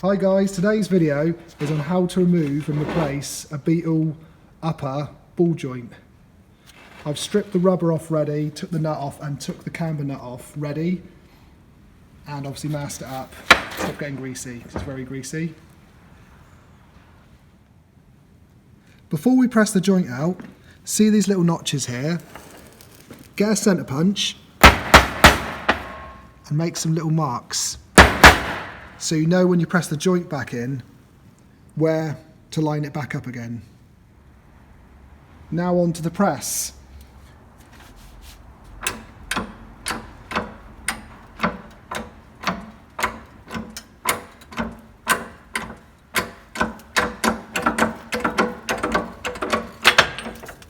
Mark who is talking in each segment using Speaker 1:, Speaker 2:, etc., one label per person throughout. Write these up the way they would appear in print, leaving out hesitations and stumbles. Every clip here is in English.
Speaker 1: Hi guys, today's video is on how to remove and replace a Beetle upper ball joint. I've stripped the rubber off ready, took the nut off and took the camber nut off ready, and obviously masked it up. Stop getting greasy, because it's very greasy. Before we press the joint out, see these little notches here? Get a centre punch and make some little marks, so you know when you press the joint back in where to line it back up again. Now on to the press.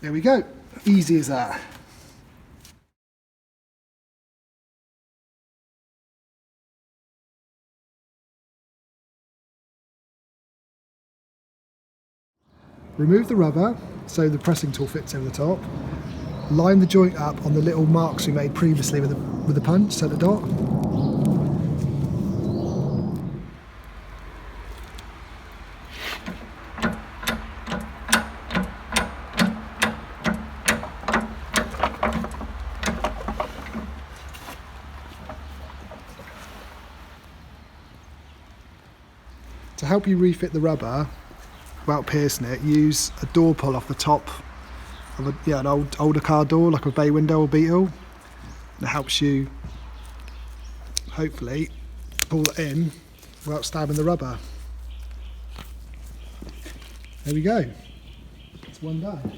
Speaker 1: There we go, easy as that. Remove the rubber so the pressing tool fits over the top. Line the joint up on the little marks we made previously with the punch, centre dot. To help you refit the rubber without piercing it, use a door pull off the top of an older car door, like a bay window or Beetle. It helps you hopefully pull it in without stabbing the rubber. There we go, it's one done.